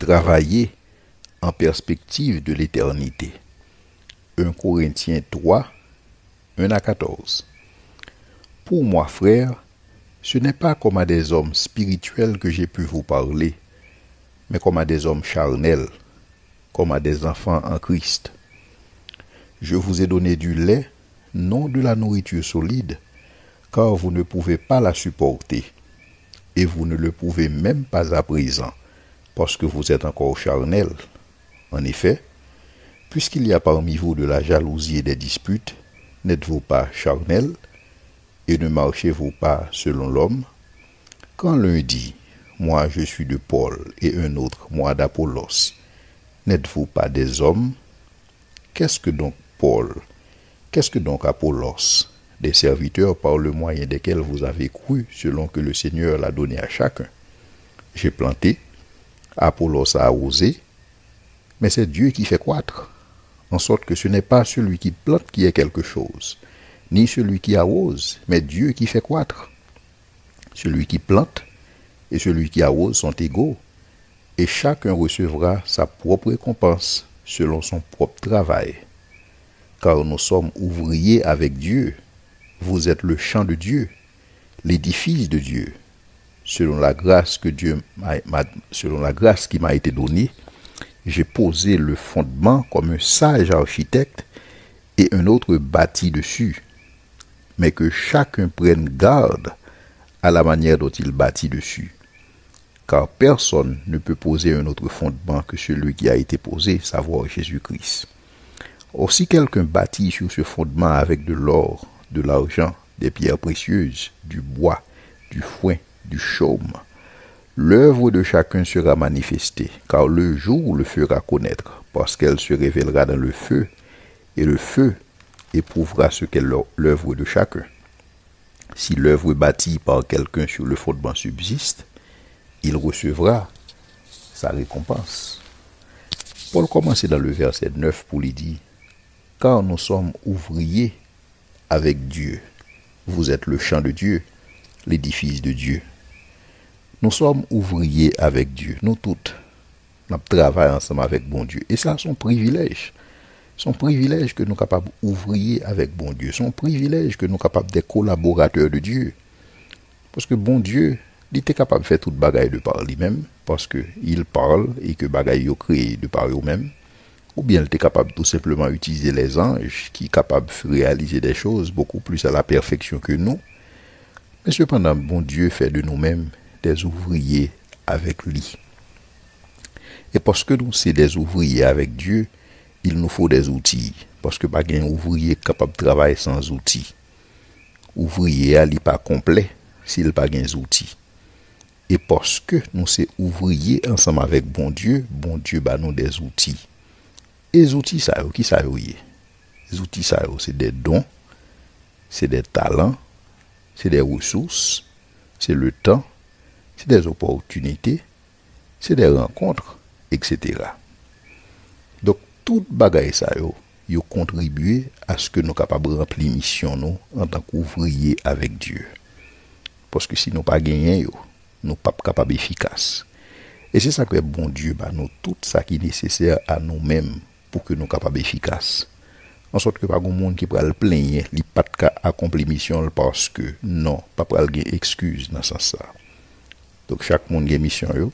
travailler en perspective de l'éternité. 1 Corinthiens 3, 1 à 14. Pour moi, frères, ce n'est pas comme à des hommes spirituels que j'ai pu vous parler, mais comme à des hommes charnels, comme à des enfants en Christ. Je vous ai donné du lait, non de la nourriture solide, car vous ne pouvez pas la supporter, et vous ne le pouvez même pas à présent, parce que vous êtes encore charnels. En effet, puisqu'il y a parmi vous de la jalousie et des disputes, n'êtes-vous pas charnels, et ne marchez-vous pas selon l'homme? Quand l'un dit, moi je suis de Paul, et un autre, moi d'Apollos, n'êtes-vous pas des hommes? Qu'est-ce que donc Paul? Qu'est-ce que donc Apollos? Des serviteurs par le moyen desquels vous avez cru, selon que le Seigneur l'a donné à chacun. J'ai planté, Apollos a arrosé, mais c'est Dieu qui fait croître, en sorte que ce n'est pas celui qui plante qui est quelque chose, ni celui qui arrose, mais Dieu qui fait croître. Celui qui plante et celui qui arrose sont égaux, et chacun recevra sa propre récompense selon son propre travail. Car nous sommes ouvriers avec Dieu. Vous êtes le champ de Dieu, l'édifice de Dieu. Selon la grâce qui m'a été donnée, j'ai posé le fondement comme un sage architecte et un autre bâti dessus. Mais que chacun prenne garde à la manière dont il bâtit dessus. Car personne ne peut poser un autre fondement que celui qui a été posé, savoir Jésus-Christ. Or, si quelqu'un bâtit sur ce fondement avec de l'or, de l'argent, des pierres précieuses, du bois, du foin, du chaume, l'œuvre de chacun sera manifestée, car le jour le fera connaître, parce qu'elle se révélera dans le feu, et le feu éprouvera ce qu'est l'œuvre de chacun. Si l'œuvre bâtie par quelqu'un sur le fondement subsiste, il recevra sa récompense. Paul commence dans le verset 9 pour lui dire, « Car nous sommes ouvriers avec Dieu. Vous êtes le champ de Dieu, l'édifice de Dieu. » Nous sommes ouvriers avec Dieu, nous toutes. Nous travaillons ensemble avec bon Dieu. Et ça, c'est un privilège. C'est un privilège que nous sommes capables d'ouvrier avec bon Dieu. C'est un privilège que nous sommes capables d'être collaborateurs de Dieu. Parce que bon Dieu, il était capable de faire toute bagaille de par lui-même, parce qu'il parle et que bagaille est créé de par lui-même. Ou bien il était capable tout simplement d'utiliser les anges qui sont capables de réaliser des choses beaucoup plus à la perfection que nous. Mais cependant, bon Dieu fait de nous-mêmes des ouvriers avec lui. Et parce que nous sommes des ouvriers avec Dieu, il nous faut des outils. Parce que pas un ouvrier capable de travailler sans outils. Ouvrier n'est pas complet s'il n'a pas des outils. Et parce que nous sommes ouvriers ensemble avec bon Dieu bat nous des outils. Et les outils, ça, qui ça y est? Les outils, ça, c'est des dons, c'est des talents, c'est des ressources, c'est le temps, c'est des opportunités, c'est des rencontres, etc. Donc, toute bagaille, ça, yo contribué à ce que nous sommes capables de remplir mission nous en tant qu'ouvriers avec Dieu. Parce que si nous pas gagné, nous ne sommes pas capables d'efficace. Et c'est ça que bon Dieu bah nous tout ça qui est nécessaire à nous-mêmes pour que nous soyons capables d'efficace. En sorte que pas de monde qui peut le plaindre, il pas accomplir mission parce que non, pas pral gen excuse dans ce sens ça. Donc chaque monde a mission yo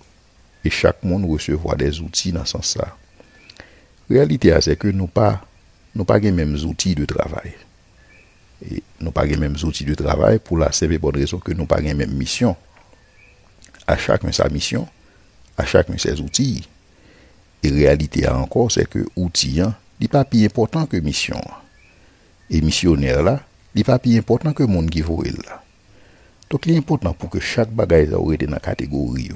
et chaque monde recevoir des outils dans ce sens ça. Réalité c'est que nous pas les mêmes outils de travail. Et nous pas les mêmes outils de travail pour la simple et bonne raison que nous pas les mêmes missions. À chacun sa mission, à chacun ses outils. Et réalité encore, c'est que outil n'est pas plus important que mission. Et missionnaire là, n'est pas plus important que monde qui voit là. Donc il est important pour que chaque bagaille soit dans la catégorie.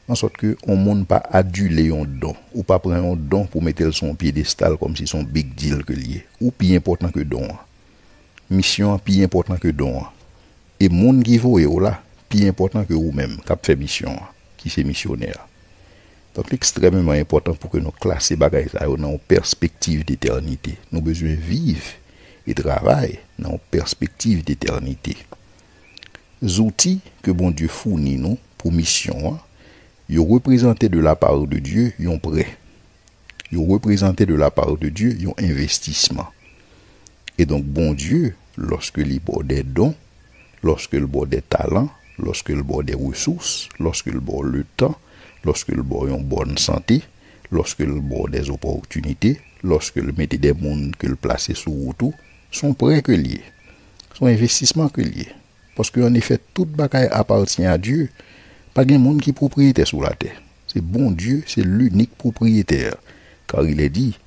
En sorte que on monde pas aduler un don ou pas prendre un don pour mettre son piédestal comme si son big deal que lié ou plus important que don. Mission plus important que don. Et monde qui voit là, plus important que vous-même qui fait mission, qui c'est missionnaire. Donc, extrêmement important pour que nous classions ces bagages dans une perspective d'éternité. Nous avons besoin de vivre et travailler dans une perspective d'éternité. Les outils que bon Dieu fournit nous pour mission, Ils représentaient de la part de Dieu un prêt. Ils représentaient de la part de Dieu un investissement. Et donc, bon Dieu, lorsque il boit des dons, lorsque il boit des talents, lorsque il boit des ressources, lorsque il boit le temps, lorsque il boit une bonne santé, lorsque il boit des opportunités, lorsque il mettait des mondes que il plaçait sur route, son prêt que lié, son investissement que lié. Parce qu'en effet, toute bagaille appartient à Dieu. Pas de monde qui est propriétaire sur la terre. C'est bon Dieu, c'est l'unique propriétaire. Car il est dit,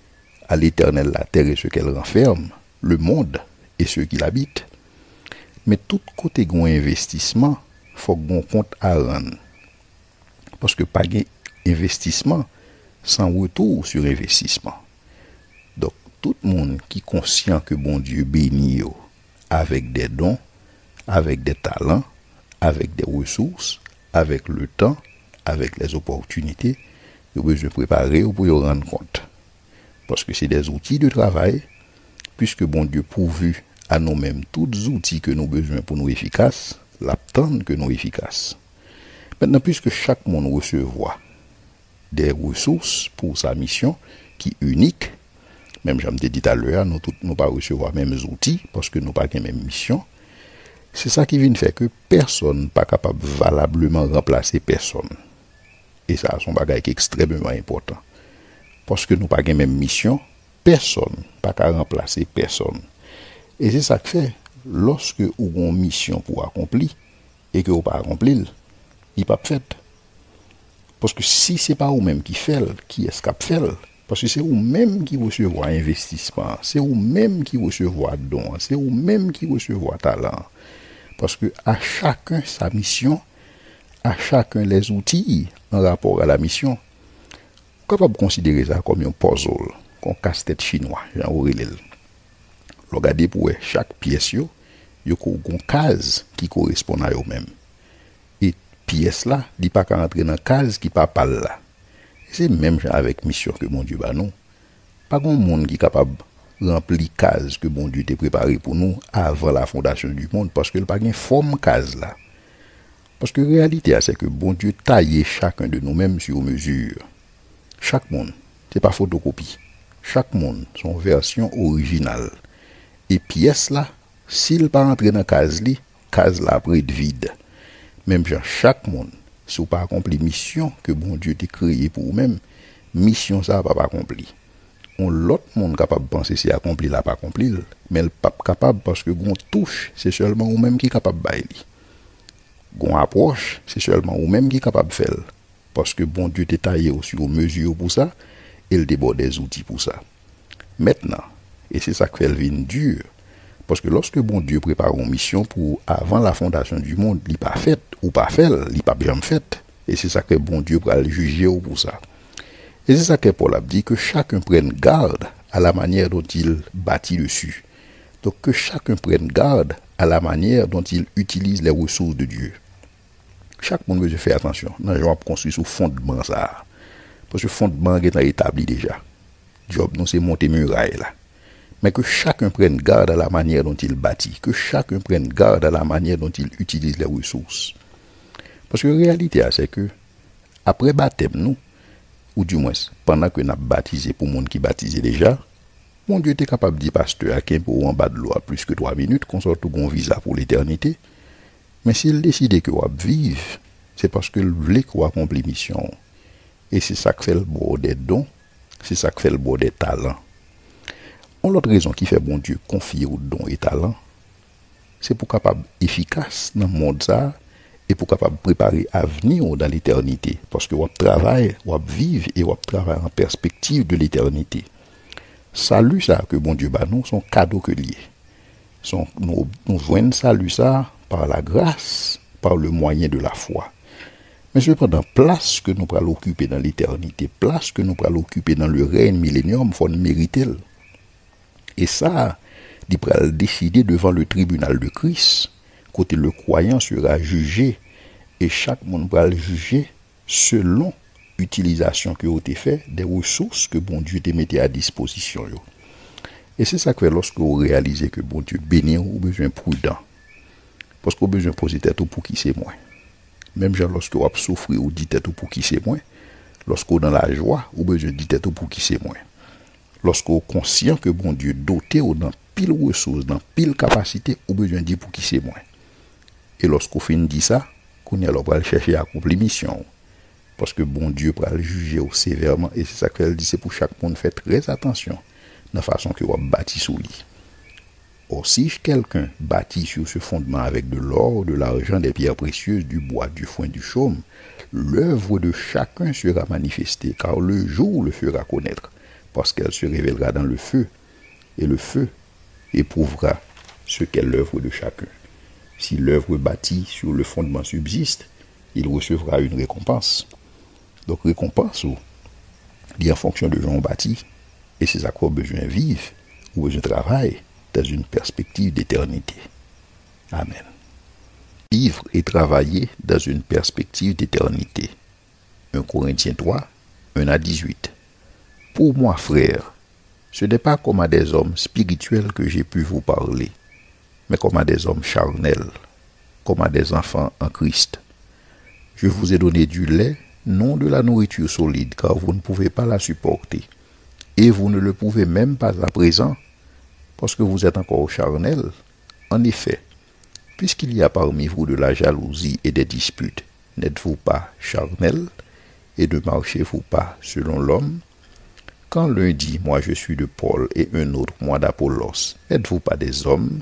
à l'Éternel la terre et ce qu'elle renferme, le monde et ceux qui l'habitent. Mais tout côté gon investissement, faut qu'on compte à rendre. Parce que pas d'investissement sans retour sur investissement. Donc, tout le monde qui est conscient que bon Dieu bénit avec des dons, avec des talents, avec des ressources, avec le temps, avec les opportunités, il a besoin de préparer pour y rendre compte. Parce que c'est des outils de travail, puisque bon Dieu pourvu à nous-mêmes tous les outils que nous avons besoin pour nous efficaces, l'attendre que nous efficaces. Maintenant, puisque chaque monde recevra des ressources pour sa mission, qui est unique, même j'en ai dit tout à l'heure, nous ne pas recevoir les mêmes outils, parce que nous n'avons pas la même mission. C'est ça qui vient faire que personne n'est pas capable valablement remplacer personne. Et ça, c'est un bagage qui est extrêmement important. Parce que nous n'avons pas la même mission, personne n'est pas remplacer personne. Et c'est ça que fait, lorsque vous avez une mission pour accomplir, et que vous n'avez pas accompli, il n'est pas fait. Parce que si ce n'est pas vous-même qui fait, qui est-ce qui fait? Parce que c'est vous-même qui recevez investissement, c'est vous-même qui recevez don, c'est vous-même qui recevez talent. Parce que à chacun sa mission, à chacun les outils en rapport à la mission. Capable de considérer ça comme un puzzle, comme casse-tête chinois, Jean Aurélien. Regardez pour chaque pièce, il y a une case qui correspond à eux-mêmes. Et pièce là, il ne pas rentrer dans la case qui pas parle là. C'est même avec mission que mon Dieu bat nous. Pas grand monde qui est capable de remplir case que bon Dieu t'a préparé pour nous avant la fondation du monde, parce que il pas une forme case là. Parce que la réalité c'est que bon Dieu taille chacun de nous-mêmes sur mesure. Chaque monde, c'est pas photocopie. Chaque monde son version originale. Et pièce là, s'il pas entrer dans case là après de vide. Même genre chaque monde, si vous pas accompli mission que bon Dieu t'a créé pour vous-même, mission ça va pas accompli. L'autre monde capable de penser si accompli là pas accompli, mais le pas capable parce que gon touche, c'est seulement vous-même qui est capable de bailler. Gon approche, c'est seulement vous-même qui est capable de faire. Parce que bon Dieu t'a taillé sur mesure pour ça, et il déborde des outils pour ça. Maintenant, et c'est ça qui fait le vin dur, parce que lorsque bon Dieu prépare une mission pour avant la fondation du monde, il pas fait ou pas fait, il pas bien fait, et c'est ça que bon Dieu va le juger pour ça. Et c'est ça que Paul a dit, que chacun prenne garde à la manière dont il bâtit dessus. Donc que chacun prenne garde à la manière dont il utilise les ressources de Dieu. Chaque monde veut faire attention. Non, je vais construire sous fondement ça. Parce que le fondement est établi déjà. Job, non, c'est monter muraille là. Mais que chacun prenne garde à la manière dont il bâtit. Que chacun prenne garde à la manière dont il utilise les ressources. Parce que la réalité, c'est que après baptême, nous, ou du moins, pendant que nous avons baptisé pour le monde qui baptisé déjà, mon Dieu était capable de dire pasteur à quel pour en bas de l'eau à plus que 3 minutes, qu'on sorte un visa pour l'éternité. Mais s'il décide que vous vivre, c'est parce que vous voulez qu'on accomplit mission. Et c'est ça qui fait le beau des dons, c'est ça qui fait le beau des talents. L'autre raison qui fait bon Dieu confier aux dons et talents, c'est pour capable efficace dans le monde ça, et pour capable préparer l'avenir dans l'éternité. Parce que vous travaillez, vous vivez et vous travaillez en perspective de l'éternité. Salut ça que bon Dieu bat nous, son cadeau que lié. Nous voyons salut ça par la grâce, par le moyen de la foi. Mais cependant, place que nous allons occuper dans l'éternité, place que nous allons occuper dans le règne millénium, il faut mériter. Et ça, il va décider devant le tribunal de Christ, côté le croyant sera jugé, et chaque monde va le juger selon l'utilisation que vous avez fait des ressources que bon Dieu te mettait à disposition. Et c'est ça que lorsque vous réalisez que bon Dieu bénit, vous avez besoin prudent. Parce que vous avez besoin de poser tête pour qui c'est moi. Même genre lorsque vous souffrez ou dites tout pour qui c'est moins, lorsque vous dans la joie, vous besoin dites tout pour qui c'est moins. Lorsque vous conscient que bon Dieu doté ou dans pile ressources, dans pile capacité, vous besoin dire pour qui c'est moins. Et lorsque vous finissez dit ça, qu'on y a le chercher à accomplir mission. Parce que bon Dieu va le juger sévèrement et c'est ça qu'elle dit, c'est pour chaque monde faire très attention de la façon que vous bâti sous lui. Or, si quelqu'un bâtit sur ce fondement avec de l'or, de l'argent, des pierres précieuses, du bois, du foin, du chaume, l'œuvre de chacun sera manifestée, car le jour le fera connaître, parce qu'elle se révélera dans le feu, et le feu éprouvera ce qu'est l'œuvre de chacun. Si l'œuvre bâtie sur le fondement subsiste, il recevra une récompense. Donc, récompense, il est en fonction de gens bâtis, et c'est à quoi besoin vivre, ou besoin travailler, dans une perspective d'éternité. Amen. Vivre et travailler dans une perspective d'éternité. 1 Corinthiens 3, 1 à 18. Pour moi, frères, ce n'est pas comme à des hommes spirituels que j'ai pu vous parler, mais comme à des hommes charnels, comme à des enfants en Christ. Je vous ai donné du lait, non de la nourriture solide, car vous ne pouvez pas la supporter. Et vous ne le pouvez même pas à présent, parce que vous êtes encore charnel. En effet, puisqu'il y a parmi vous de la jalousie et des disputes, n'êtes-vous pas charnel et ne marchez-vous pas selon l'homme? Quand l'un dit, moi je suis de Paul, et un autre, moi d'Apollos, n'êtes-vous pas des hommes?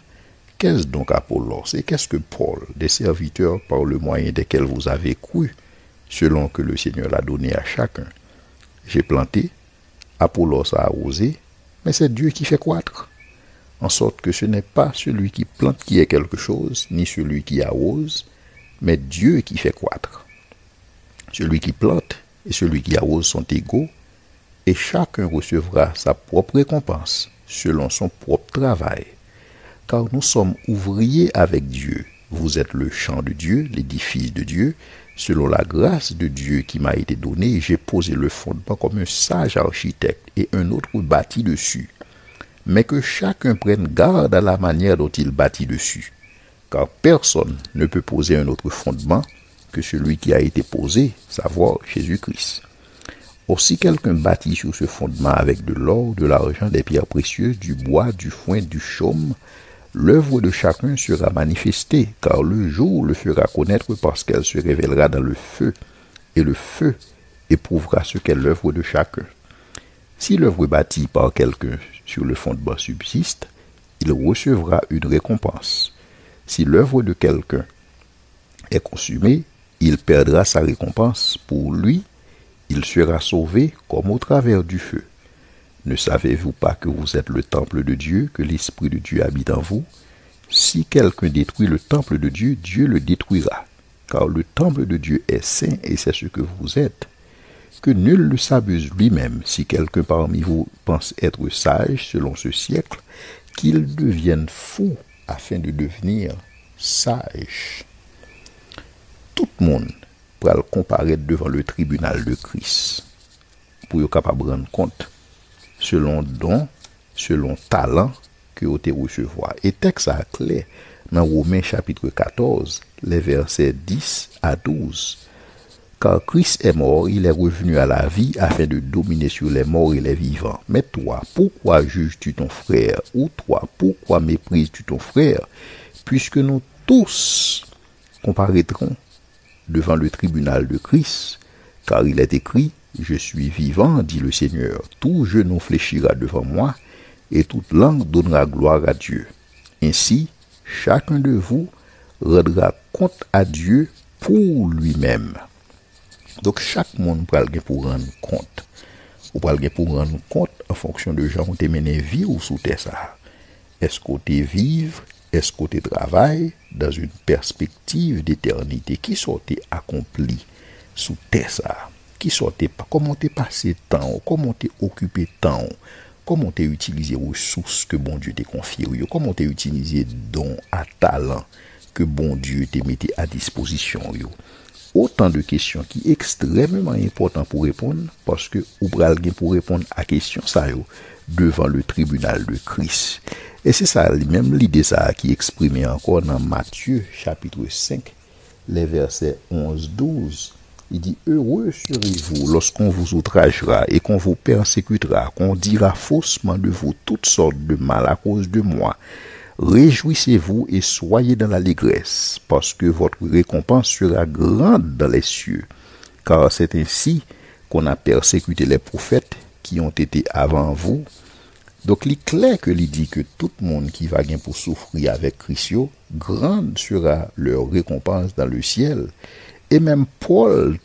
Qu'est-ce donc Apollos et qu'est-ce que Paul, des serviteurs par le moyen desquels vous avez cru, selon que le Seigneur l'a donné à chacun? J'ai planté, Apollos a arrosé, mais c'est Dieu qui fait croître. En sorte que ce n'est pas celui qui plante qui est quelque chose, ni celui qui arrose, mais Dieu qui fait croître. Celui qui plante et celui qui arrose sont égaux, et chacun recevra sa propre récompense, selon son propre travail. Car nous sommes ouvriers avec Dieu. Vous êtes le champ de Dieu, l'édifice de Dieu. Selon la grâce de Dieu qui m'a été donnée, j'ai posé le fondement comme un sage architecte, et un autre bâtit dessus. Mais que chacun prenne garde à la manière dont il bâtit dessus, car personne ne peut poser un autre fondement que celui qui a été posé, savoir Jésus-Christ. Or, si quelqu'un bâtit sur ce fondement avec de l'or, de l'argent, des pierres précieuses, du bois, du foin, du chaume, l'œuvre de chacun sera manifestée, car le jour le fera connaître parce qu'elle se révélera dans le feu, et le feu éprouvera ce qu'est l'œuvre de chacun. Si l'œuvre bâtie par quelqu'un sur le fondement subsiste, il recevra une récompense. Si l'œuvre de quelqu'un est consumée, il perdra sa récompense. Pour lui, il sera sauvé comme au travers du feu. Ne savez-vous pas que vous êtes le temple de Dieu, que l'Esprit de Dieu habite en vous? Si quelqu'un détruit le temple de Dieu, Dieu le détruira. Car le temple de Dieu est saint et c'est ce que vous êtes. Que nul ne s'abuse lui-même. Si quelqu'un parmi vous pense être sage selon ce siècle, qu'il devienne fou afin de devenir sage. Tout le monde pourra le comparaître devant le tribunal de Christ pour être capable de rendre compte selon don, selon talent que vous avez recevoir. Et texte est clair dans Romains chapitre 14, les versets 10 à 12. Car Christ est mort, il est revenu à la vie afin de dominer sur les morts et les vivants. Mais toi, pourquoi juges-tu ton frère? Ou toi, pourquoi méprises-tu ton frère? Puisque nous tous comparaîtrons devant le tribunal de Christ. Car il est écrit, je suis vivant, dit le Seigneur. Tout genou fléchira devant moi, et toute langue donnera gloire à Dieu. Ainsi, chacun de vous rendra compte à Dieu pour lui-même. Donc, chaque monde pour rendre compte. Ou pour rendre compte en fonction de gens où tu mené vie ou sous tes ça. Est-ce que tu vives, est-ce que tu travailles dans une perspective d'éternité qui soit accomplie sous tes ça? Qui soit comment tu passé temps, comment tu occupé temps, comment tu utilisé les ressources que bon Dieu t'a confiées, comment tu utilisé dons à talent que bon Dieu t'a mis à disposition. Autant de questions qui sont extrêmement importantes pour répondre, parce que vous pouvez pour répondre à questions ça devant le tribunal de Christ. Et c'est ça, même l'idée ça qui est exprimée encore dans Matthieu chapitre 5, les versets 11-12. Il dit, heureux serez-vous lorsqu'on vous outragera et qu'on vous persécutera, qu'on dira faussement de vous toutes sortes de mal à cause de moi. Réjouissez-vous et soyez dans l'allégresse, parce que votre récompense sera grande dans les cieux. Car c'est ainsi qu'on a persécuté les prophètes qui ont été avant vous. Donc, il est clair que il dit que tout le monde qui va bien pour souffrir avec Christ, grande sera leur récompense dans le ciel. Et même Paul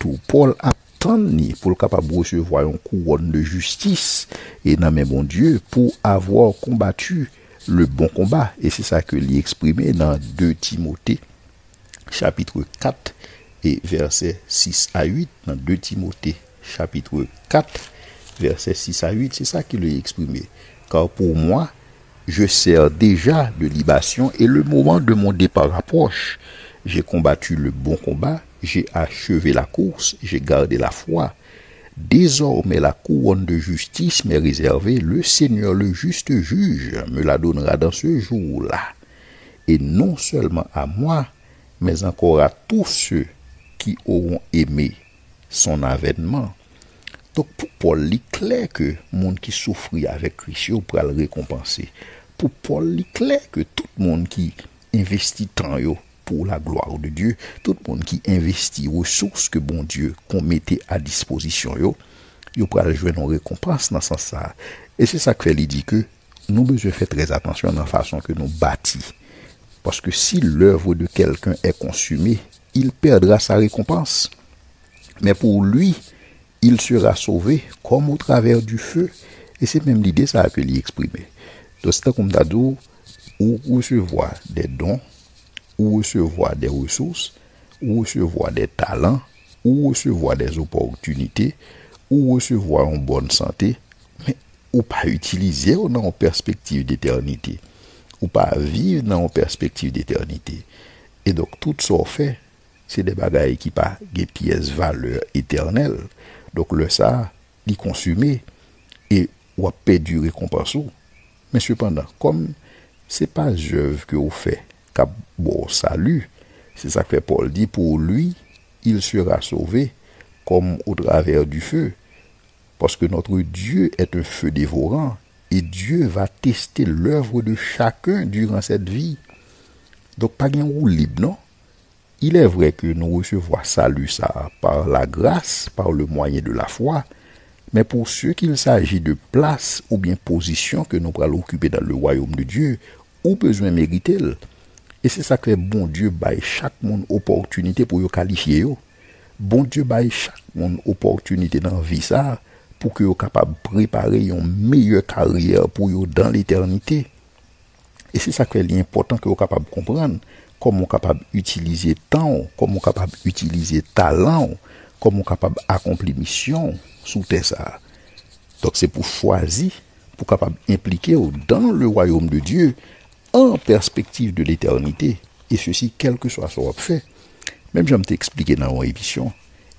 attend pour le capable de recevoir une couronne de justice et non mais bon Dieu pour avoir combattu le bon combat. Et c'est ça que l'il exprimé dans 2 Timothée chapitre 4 et versets 6 à 8. Dans 2 Timothée chapitre 4 versets 6 à 8, c'est ça qu'il a exprimé. Car pour moi, je sers déjà de libation et le moment de mon départ approche. J'ai combattu le bon combat, j'ai achevé la course, j'ai gardé la foi. Désormais, la couronne de justice m'est réservée. Le Seigneur, le juste juge, me la donnera dans ce jour-là. Et non seulement à moi, mais encore à tous ceux qui auront aimé son avènement. Donc, pour Paul, il est clair que le monde qui souffre avec Christ pourra le récompenser. Pour Paul, il est clair que tout le monde qui investit tant pour la gloire de Dieu, tout le monde qui investit ressources que bon Dieu qu'on mettait à disposition, il pourra jouer nos récompenses dans ce sens-là. Et c'est ça que il dit que nous devons faire très attention dans la façon que nous bâtissons. Parce que si l'œuvre de quelqu'un est consumée, il perdra sa récompense. Mais pour lui, il sera sauvé comme au travers du feu. Et c'est même l'idée ça que l'il exprimait. Donc c'est comme d'ado ou recevoir des dons, ou recevoir des ressources, ou recevoir des talents, ou recevoir des opportunités, ou recevoir une bonne santé, mais ou pas utiliser dans une perspective d'éternité, ou pas vivre dans une perspective d'éternité. Et donc tout ça fait, c'est des bagailles qui pas des pièces valeur éternelle. Donc le ça, il consumé et ou a perdu récompense. Mais cependant, comme c'est pas œuvre que vous faites qu'à bon salut, c'est ça que Paul dit, pour lui, il sera sauvé comme au travers du feu. Parce que notre Dieu est un feu dévorant et Dieu va tester l'œuvre de chacun durant cette vie. Donc pas bien ou libre, non? Il est vrai que nous recevons salut ça par la grâce, par le moyen de la foi, mais pour ceux qu'il s'agit de place ou bien position que nous allons occuper dans le royaume de Dieu, ou besoin mériter. Et c'est ça que bon Dieu baille chaque monde opportunité pour yo qualifier yo. Bon Dieu baille chaque monde opportunité dans la vie ça pour que yo capable préparer une meilleure carrière pour yo dans l'éternité. Et c'est ça que est important que yo capable comprendre. Comment capable utiliser temps, comment capable utiliser talent, comment capable accomplir mission sous terre ça. Donc c'est pour choisir, pour capable impliquer dans le royaume de Dieu en perspective de l'éternité, et ceci quel que soit son fait. Même j'aime t'expliquer dans mon émission,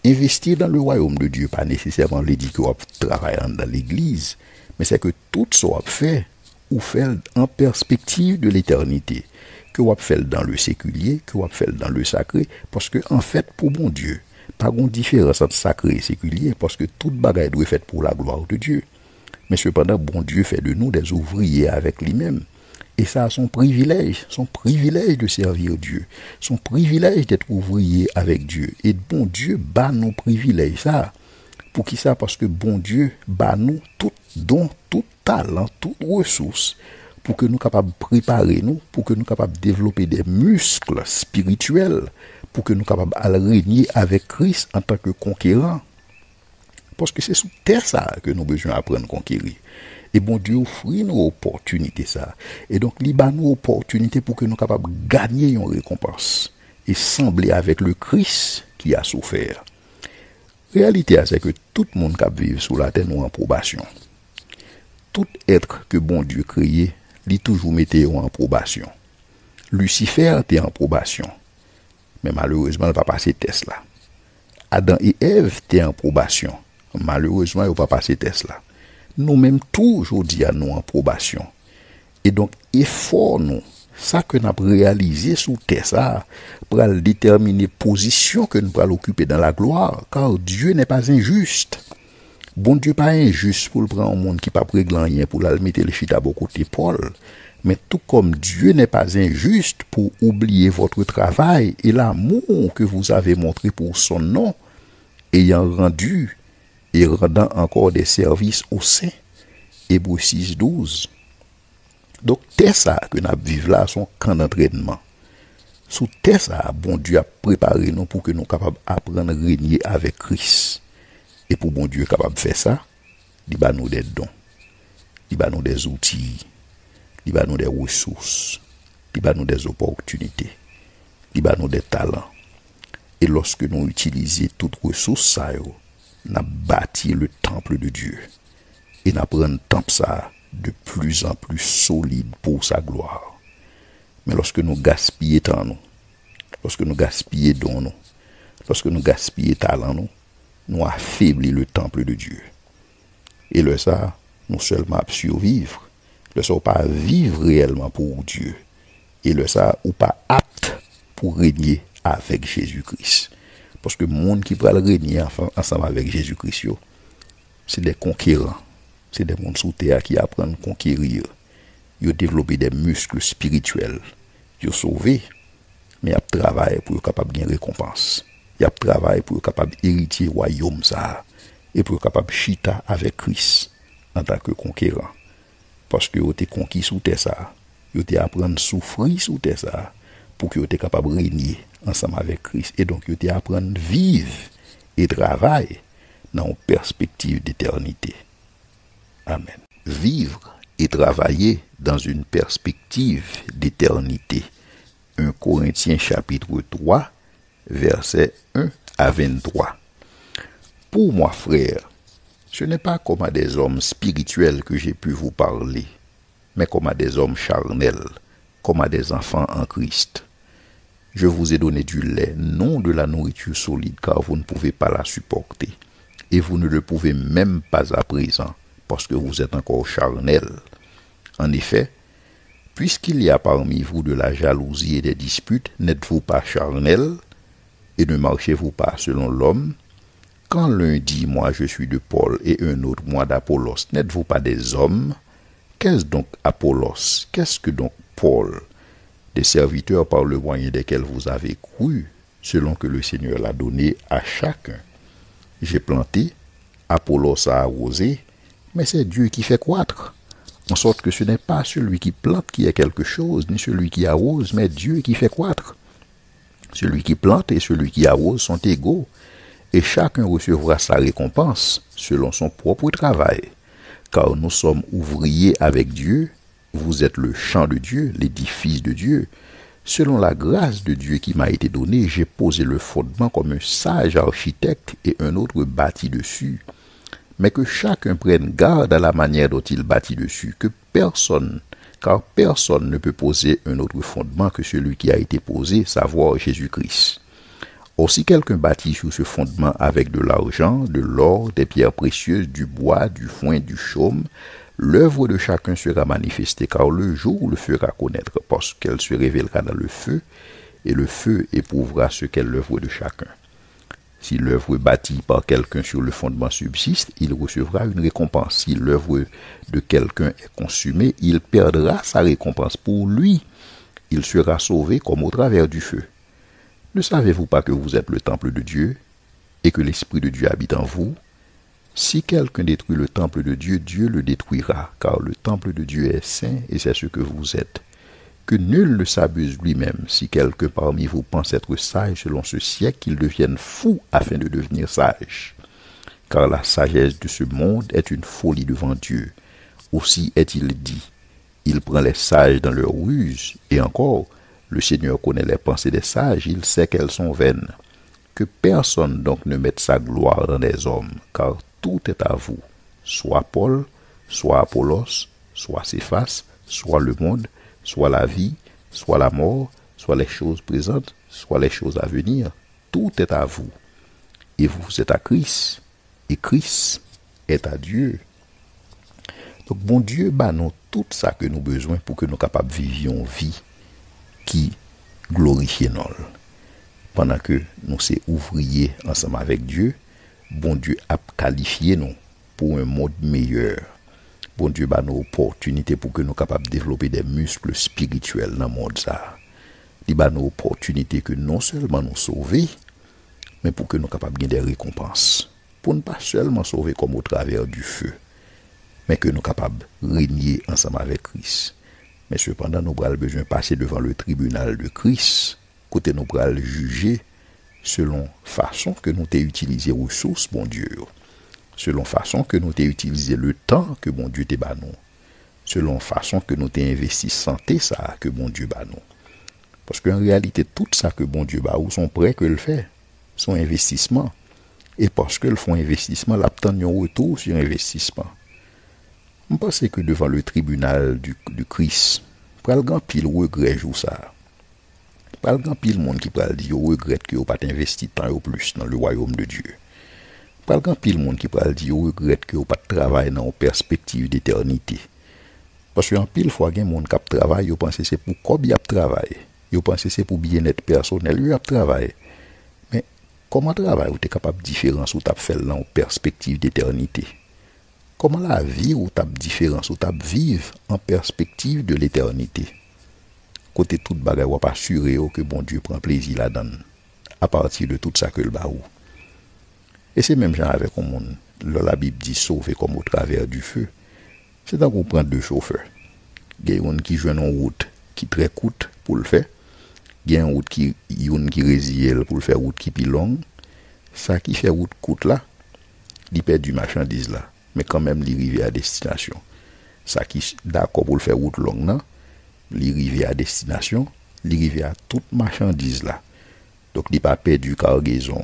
investir dans le royaume de Dieu pas nécessairement l'édit que vous travaillez dans l'église, mais c'est que tout ce qu'on fait ou fait en perspective de l'éternité. Que vous faites dans le séculier, que vous faites dans le sacré, parce que en fait, pour mon Dieu, pas de différence entre sacré et séculier, parce que toute bagaille doit être faite pour la gloire de Dieu. Mais cependant, bon Dieu fait de nous des ouvriers avec lui-même. Et ça a son privilège de servir Dieu, son privilège d'être ouvrier avec Dieu. Et bon Dieu bat nos privilèges, ça. Pour qui ça? Parce que bon Dieu bat nous tout don, tout talent, toute ressource, pour que nous capables de préparer nous, pour que nous capables de développer des muscles spirituels, pour que nous capables de régner avec Christ en tant que conquérant. Parce que c'est sous terre ça que nous avons besoin d'apprendre à conquérir. Et bon Dieu offre nos opportunités ça. Et donc, il bat nos opportunités pour que nous capables de gagner une récompense et sembler avec le Christ qui a souffert. La réalité, c'est que tout le monde qui vit sous la terre nous en probation. Tout être que bon Dieu créé, il toujours mettait en probation. Lucifer était en probation. Mais malheureusement, il va passer test là. Adam et Ève étaient en probation. Malheureusement, il va pas passer test là. Nous-mêmes, toujours dit à nous en probation. Et donc, effort nous, ça que nous avons réalisé sous terre, ça, pour déterminer position que nous allons occuper dans la gloire, car Dieu n'est pas injuste. Bon Dieu pas injuste pour le prendre un monde qui pas régler rien pour la mettre le chita à côté Paul. Mais tout comme Dieu n'est pas injuste pour oublier votre travail et l'amour que vous avez montré pour son nom, ayant rendu et rendant encore des services aux saints. Hébreux 6:12. Donc, c'est ça que nous vivons là, son camp d'entraînement. Sous ça, bon Dieu a préparé nous pour que nous soyons capables d'apprendre à régner avec Christ. Et pour bon Dieu capable de faire ça, il va nous des dons, il va nous des outils, il va nous des ressources, il va nous des opportunités, il va nous des talents. Et lorsque nous utilisons toutes ressources, nous bâti le temple de Dieu. Et nous prenons temple ça de plus en plus solide pour sa gloire. Mais lorsque nous gaspillons temps nous, lorsque nous gaspillons dons nous, lorsque nous gaspillons talent nous affaiblit le temple de Dieu. Et le ça, nous seulement survivre, le ça pas vivre réellement pour Dieu. Et le ça, ou pas apte pour régner avec Jésus-Christ. Parce que le monde qui peut régner ensemble avec Jésus-Christ, c'est des conquérants. C'est des mondes sous terre qui apprennent à conquérir. Ils ont développé des muscles spirituels. Ils ont sauvé, mais ils ont travaillé pour être capable de gagner récompense. Ils ont travaillé pour être capable d'hériter le royaume ça, et pour être capable de chita avec Christ en tant que conquérant. Parce que ils ont été conquis sous terre ça. Ils ont été apprendre à souffrir sous terre ça, pour qu'ils soient capables de régner ensemble avec Christ. Et donc ils ont été apprendre à vivre et travailler dans une perspective d'éternité. Amen. Vivre et travailler dans une perspective d'éternité. 1 Corinthiens chapitre 3, versets 1 à 23. Pour moi, frère, ce n'est pas comme à des hommes spirituels que j'ai pu vous parler, mais comme à des hommes charnels, comme à des enfants en Christ. Je vous ai donné du lait, non de la nourriture solide, car vous ne pouvez pas la supporter, et vous ne le pouvez même pas à présent, parce que vous êtes encore charnel. En effet, puisqu'il y a parmi vous de la jalousie et des disputes, n'êtes-vous pas charnel, et ne marchez-vous pas selon l'homme? Quand l'un dit « moi je suis de Paul » et un autre « moi d'Apollos », n'êtes-vous pas des hommes? Qu'est-ce donc Apollos? Qu'est-ce que donc Paul? Des serviteurs par le moyen desquels vous avez cru, selon que le Seigneur l'a donné à chacun. J'ai planté, Apollos a arrosé, mais c'est Dieu qui fait croître. En sorte que ce n'est pas celui qui plante qui est quelque chose, ni celui qui arrose, mais Dieu qui fait croître. Celui qui plante et celui qui arrose sont égaux, et chacun recevra sa récompense selon son propre travail. Car nous sommes ouvriers avec Dieu, vous êtes le champ de Dieu, l'édifice de Dieu. Selon la grâce de Dieu qui m'a été donnée, j'ai posé le fondement comme un sage architecte et un autre bâtit dessus. Mais que chacun prenne garde à la manière dont il bâtit dessus, car personne ne peut poser un autre fondement que celui qui a été posé, savoir Jésus-Christ. Or, si quelqu'un bâtit sur ce fondement avec de l'argent, de l'or, des pierres précieuses, du bois, du foin, du chaume, l'œuvre de chacun sera manifestée, car le jour le fera connaître, parce qu'elle se révélera dans le feu, et le feu éprouvera ce qu'est l'œuvre de chacun. Si l'œuvre bâtie par quelqu'un sur le fondement subsiste, il recevra une récompense. Si l'œuvre de quelqu'un est consumée, il perdra sa récompense. Pour lui, il sera sauvé comme au travers du feu. Ne savez-vous pas que vous êtes le temple de Dieu et que l'Esprit de Dieu habite en vous? Si quelqu'un détruit le temple de Dieu, Dieu le détruira, car le temple de Dieu est saint et c'est ce que vous êtes. Que nul ne s'abuse lui-même. Si quelqu'un parmi vous pense être sage selon ce siècle, qu'il devienne fou afin de devenir sage. Car la sagesse de ce monde est une folie devant Dieu. Aussi est-il dit, il prend les sages dans leur ruse, et encore, le Seigneur connaît les pensées des sages, il sait qu'elles sont vaines. Que personne donc ne mette sa gloire dans les hommes, car tout est à vous, soit Paul, soit Apollos, soit Céphas, soit le monde, soit la vie, soit la mort, soit les choses présentes, soit les choses à venir. Tout est à vous. Et vous êtes à Christ. Et Christ est à Dieu. Donc, bon Dieu, nous tout ça que nous avons besoin pour que nous capables de vivre une vie qui glorifie nous. Pendant que nous sommes ouvriers ensemble avec Dieu, bon Dieu a qualifié nous pour un monde meilleur. Bon Dieu a nos opportunités pour que nous soyons capables de développer des muscles spirituels dans le monde. Il a nos opportunités que non seulement nous sauver, mais pour que nous soyons capables de gagner des récompenses. Pour ne pas seulement sauver comme au travers du feu, mais que nous soyons capables de régner ensemble avec Christ. Mais cependant, nous avons besoin de passer devant le tribunal de Christ, côté nous allons juger selon façon que nous avons utilisé les ressources, bon Dieu. Selon façon que nous avons utilisé le temps que bon Dieu t'a donné nous. Selon façon que nous avons investi santé ça que bon Dieu ba nous. Parce qu'en réalité, tout ça que bon Dieu ba ou sont prêts que le fait, son investissement. Et parce que le font investissement, l'obtenir un retour sur investissement. Je pense que devant le tribunal du Christ, pral grand pile regret joue ça. Pral grand pile monde qui pral dire regrette que vous pas investi tant ou plus dans le royaume de Dieu. Pral grand pile monde qui pral dire regrette que vous pas travailler dans une perspective d'éternité. Parce que en pile fois gen monde qui travaille, yo pense c'est pour combien y travail. Yo pense c'est pour bien-être personnel, yo travaille. Mais comment travail ou t'es capable de différence ou t'as fait dans une perspective d'éternité? Comment la vie ou t'as différence ou t'as vivre en perspective de l'éternité? Côté toute bagaille ou pas assurer que bon Dieu prend plaisir là-dedans à partir de tout ça que le baou. Et c'est même genre avec un monde. La Bible dit sauver comme au travers du feu. C'est donc qu'on prend deux chauffeurs. Il y a un qui joue une route qui très courte pour le faire. Il y a une route qui résille pour le faire route qui plus longue. Ça qui fait route courte là, il perd du marchandise là. Mais quand même, il arrive à destination. Ça qui d'accord pour le faire route longue là, il arrive à destination, il arrive à toute marchandise là. Donc il pas perdu cargaison.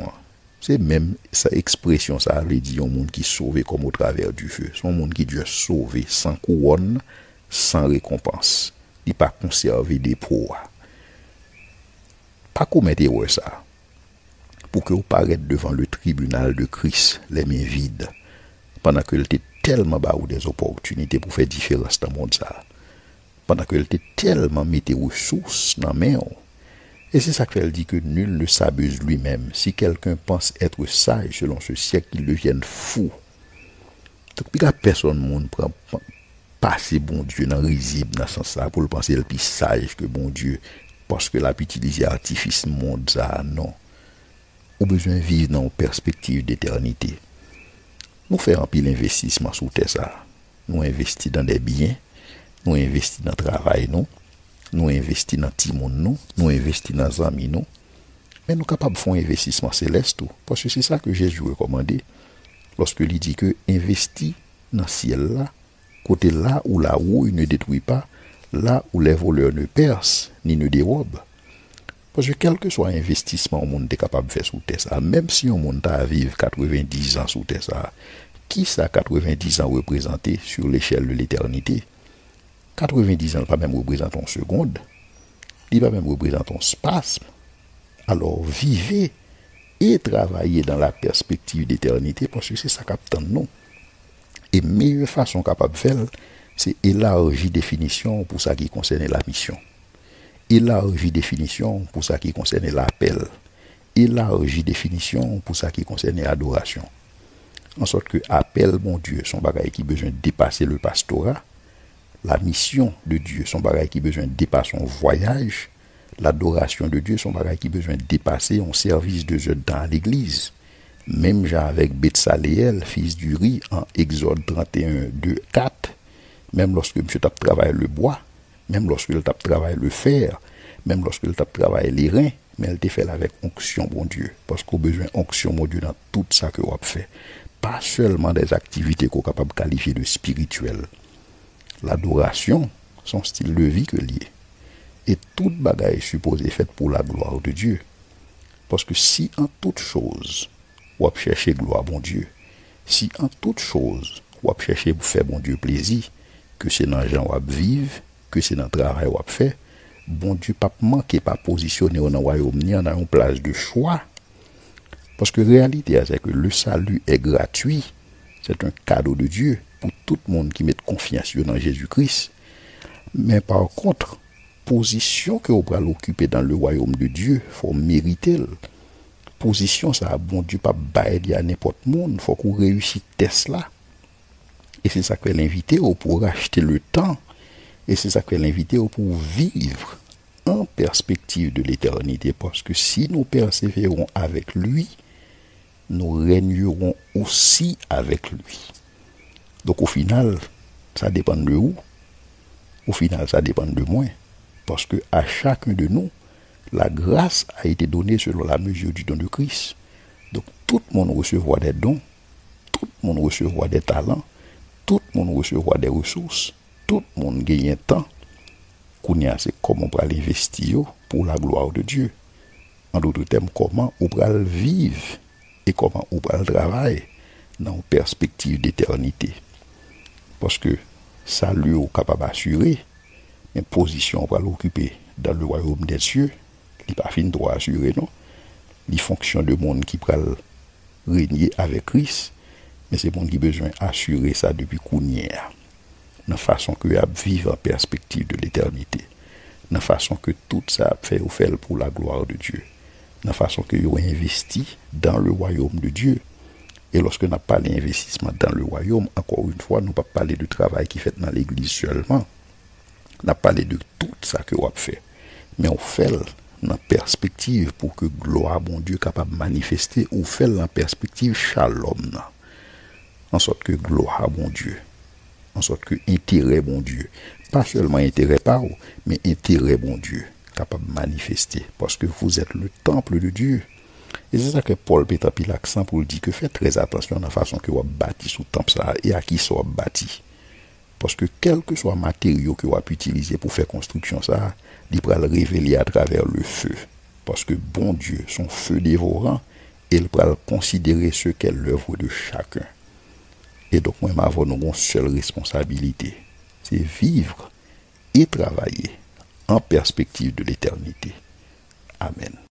C'est même sa expression ça veut dire un monde qui sauvé comme au travers du feu. C'est un monde qui Dieu sauvé sans couronne, sans récompense. Il pas conservé des proies. Pas commettre ça. Pour que vous paraître devant le tribunal de Christ, les mains vides, pendant que était tellement bas ou des opportunités pour faire différence dans le monde ça. Pendant que était tellement mis des ressources dans main. Et c'est ça qu'elle dit que nul ne s'abuse lui-même. Si quelqu'un pense être sage selon ce siècle, il devienne fou. Donc, il n'y a personne monde prend passer bon Dieu dans risible dans ce sens-là pour le penser le plus sage que bon Dieu. Parce que l'a utiliser artifice monde ça, non. Ou besoin de vivre dans une perspective d'éternité. Nous faisons un pile investissement sur terre ça. Nous investissons dans des biens, nous investissons dans le travail, non. Nous investissons dans tout le monde, nous investissons dans les amis, nous. Mais nous sommes capables de faire un investissement céleste, parce que c'est ça que Jésus recommandé. Lorsque il dit que investit dans le ciel là, côté là où la rouille ne détruit pas, là où les voleurs ne percent ni ne dérobent. Parce que quel que soit l'investissement au monde est capable de faire sous terre ça, même si on monde à vivre 90 ans sous terre ça, qui ça 90 ans représenté sur l'échelle de l'éternité? 90 ans, pas même représente une seconde, il va même représenter un spasme. Alors, vivez et travaillez dans la perspective d'éternité parce que c'est ça qu'attend nous. Et meilleure façon capable de faire, c'est élargir définition pour ça qui concerne la mission. Élargir définition pour ça qui concerne l'appel. Élargir définition pour ça qui concerne l'adoration. En sorte que appel, mon Dieu, son bagage qui besoin de dépasser le pastorat. La mission de Dieu, son bagage qui besoin de dépasser son voyage. L'adoration de Dieu, son bagage qui besoin de dépasser un service de jeûne dans l'église. Même genre avec Betsaléel, fils d'Uri, en Exode 31, 2, 4. Même lorsque M. tape travaille le bois, même lorsque il tape travaille le fer, même lorsque il tape travaille les reins, mais elle te fait avec onction, bon Dieu. Parce qu'on a besoin d'onction, mon Dieu, dans tout ça que vous avez fait. Pas seulement des activités qu'on est capable de qualifier de spirituelles. L'adoration, son style de vie que lié. Et toute bagaille est supposée faite pour la gloire de Dieu. Parce que si en toute chose, vous cherchez gloire, bon Dieu, si en toute chose, vous cherchez pour faire bon Dieu plaisir, que c'est dans les gens qui vivent, que c'est dans le travail qui fait, bon Dieu pas manquer, pas positionner dans le royaume, ni dans une place de choix. Parce que la réalité, c'est que le salut est gratuit. C'est un cadeau de Dieu pour tout le monde qui met confiance dans Jésus-Christ. Mais par contre, position que vous allez occuper dans le royaume de Dieu, il faut mériter. Position, ça, bon Dieu, pas bailler à n'importe monde, il faut qu'on réussisse test là. Et c'est ça qu'elle invite pour acheter le temps. Et c'est ça qu'elle invite pour vivre en perspective de l'éternité. Parce que si nous persévérons avec lui, nous régnerons aussi avec lui. Donc au final, ça dépend de où. Au final, ça dépend de moi. Parce que à chacun de nous, la grâce a été donnée selon la mesure du don de Christ. Donc tout le monde recevra des dons, tout le monde recevra des talents, tout le monde recevra des ressources, tout le monde gagne un temps. C'est comment on peut l'investir pour la gloire de Dieu. En d'autres termes, comment on peut le vivre et comment on peut le travailler dans une perspective d'éternité. Parce que salut est capable d'assurer, une position on va l'occuper dans le royaume des cieux, il n'est pas fin droit assurer, non. Les fonctions de monde qui peut régner avec Christ, mais c'est monde qui a besoin d'assurer ça depuis Kounière. De façon que vivre en perspective de l'éternité. De façon que tout ça fait ou fait pour la gloire de Dieu. De façon que vous investi dans le royaume de Dieu. Et lorsque nous parlons d'investissement dans le royaume, encore une fois, nous ne parlons pas parler de travail qui est fait dans l'église seulement. Nous parlons de tout ça que vous avez fait. Mais on fait dans perspective pour que gloire bon Dieu capable de manifester, ou fait dans perspective shalom. En sorte que gloire bon Dieu. En sorte que intérêt bon Dieu. Pas seulement intérêt par vous, mais intérêt bon Dieu. Capable de manifester. Parce que vous êtes le temple de Dieu. Et c'est ça que Paul peut taper l'accent pour dire que faites très attention à la façon que vous bâti sous le temple ça et à qui soit bâti. Parce que quel que soit le matériau que vous avez utilisé pour faire construction ça, il pourra le révéler à travers le feu. Parce que bon Dieu, son feu dévorant, il pourra le considérer ce qu'est l'œuvre de chacun. Et donc, moi, m'avons une seule responsabilité, c'est vivre et travailler en perspective de l'éternité. Amen.